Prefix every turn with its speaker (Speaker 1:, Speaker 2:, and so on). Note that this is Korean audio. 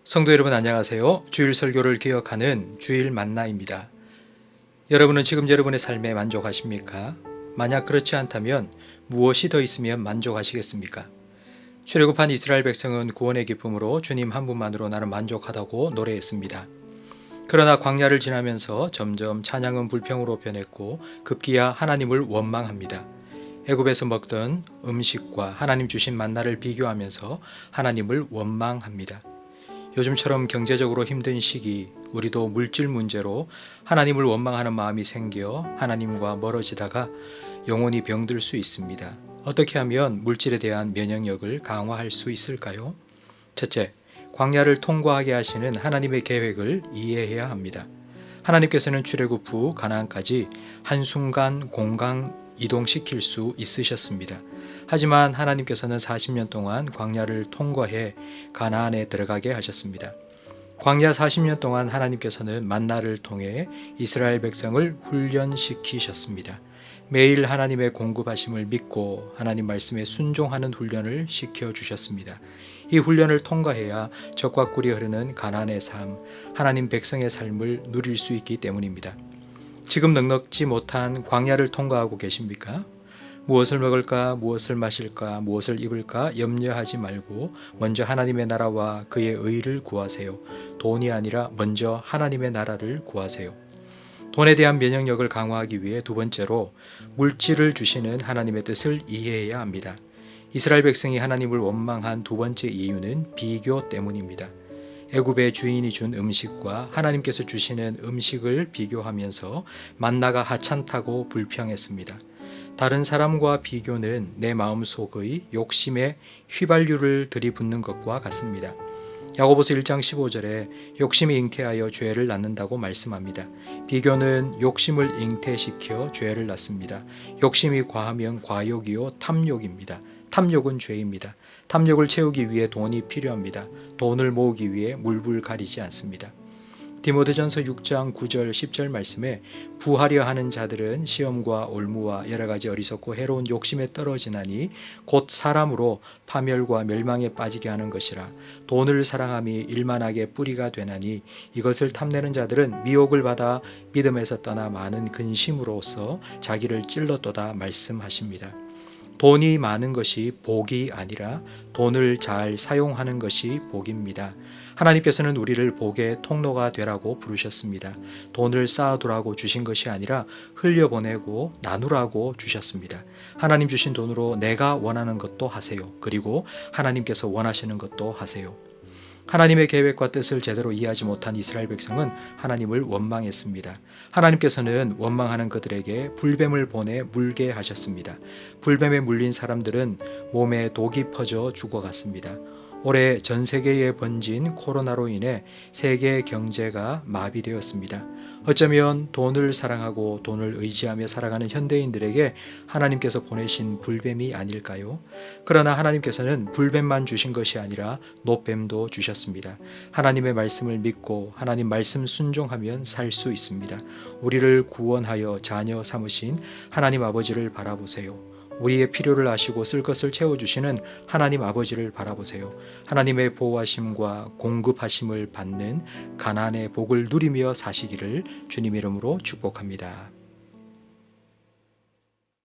Speaker 1: 성도 여러분 안녕하세요. 주일 설교를 기억하는 주일 만나입니다. 여러분은 지금 여러분의 삶에 만족하십니까? 만약 그렇지 않다면 무엇이 더 있으면 만족하시겠습니까? 출애굽한 이스라엘 백성은 구원의 기쁨으로 주님 한 분만으로 나는 만족하다고 노래했습니다. 그러나 광야를 지나면서 점점 찬양은 불평으로 변했고 급기야 하나님을 원망합니다. 애굽에서 먹던 음식과 하나님 주신 만나를 비교하면서 하나님을 원망합니다. 요즘처럼 경제적으로 힘든 시기, 우리도 물질 문제로 하나님을 원망하는 마음이 생겨 하나님과 멀어지다가 영혼이 병들 수 있습니다. 어떻게 하면 물질에 대한 면역력을 강화할 수 있을까요? 첫째, 광야를 통과하게 하시는 하나님의 계획을 이해해야 합니다. 하나님께서는 출애굽 후 가나안까지 한순간 공강 이동시킬 수 있으셨습니다. 하지만 하나님께서는 40년 동안 광야를 통과해 가나안에 들어가게 하셨습니다. 광야 40년 동안 하나님께서는 만나를 통해 이스라엘 백성을 훈련시키셨습니다. 매일 하나님의 공급하심을 믿고 하나님 말씀에 순종하는 훈련을 시켜주셨습니다. 이 훈련을 통과해야 적과 꿀이 흐르는 가나안의 삶, 하나님 백성의 삶을 누릴 수 있기 때문입니다. 지금 넉넉지 못한 광야를 통과하고 계십니까? 무엇을 먹을까, 무엇을 마실까, 무엇을 입을까 염려하지 말고 먼저 하나님의 나라와 그의 의를 구하세요. 돈이 아니라 먼저 하나님의 나라를 구하세요. 돈에 대한 면역력을 강화하기 위해 두 번째로 물질을 주시는 하나님의 뜻을 이해해야 합니다. 이스라엘 백성이 하나님을 원망한 두 번째 이유는 비교 때문입니다. 애굽의 주인이 준 음식과 하나님께서 주시는 음식을 비교하면서 만나가 하찮다고 불평했습니다. 다른 사람과 비교는 내 마음속의 욕심에 휘발유를 들이붓는 것과 같습니다. 야고보서 1장 15절에 욕심이 잉태하여 죄를 낳는다고 말씀합니다. 비교는 욕심을 잉태시켜 죄를 낳습니다. 욕심이 과하면 과욕이요 탐욕입니다. 탐욕은 죄입니다. 탐욕을 채우기 위해 돈이 필요합니다. 돈을 모으기 위해 물불 가리지 않습니다. 디모데전서 6장 9절 10절 말씀에 부하려 하는 자들은 시험과 올무와 여러 가지 어리석고 해로운 욕심에 떨어지나니 곧 사람으로 파멸과 멸망에 빠지게 하는 것이라. 돈을 사랑함이 일만하게 뿌리가 되나니 이것을 탐내는 자들은 미혹을 받아 믿음에서 떠나 많은 근심으로써 자기를 찔렀도다 말씀하십니다. 돈이 많은 것이 복이 아니라 돈을 잘 사용하는 것이 복입니다. 하나님께서는 우리를 복의 통로가 되라고 부르셨습니다. 돈을 쌓아두라고 주신 것이 아니라 흘려보내고 나누라고 주셨습니다. 하나님 주신 돈으로 내가 원하는 것도 하세요. 그리고 하나님께서 원하시는 것도 하세요. 하나님의 계획과 뜻을 제대로 이해하지 못한 이스라엘 백성은 하나님을 원망했습니다. 하나님께서는 원망하는 그들에게 불뱀을 보내 물게 하셨습니다. 불뱀에 물린 사람들은 몸에 독이 퍼져 죽어갔습니다. 올해 전 세계에 번진 코로나로 인해 세계 경제가 마비되었습니다. 어쩌면 돈을 사랑하고 돈을 의지하며 살아가는 현대인들에게 하나님께서 보내신 불뱀이 아닐까요? 그러나 하나님께서는 불뱀만 주신 것이 아니라 노뱀도 주셨습니다. 하나님의 말씀을 믿고 하나님 말씀 순종하면 살 수 있습니다. 우리를 구원하여 자녀 삼으신 하나님 아버지를 바라보세요. 우리의 필요를 아시고 쓸 것을 채워주시는 하나님 아버지를 바라보세요. 하나님의 보호하심과 공급하심을 받는 가나안의 복을 누리며 사시기를 주님 이름으로 축복합니다.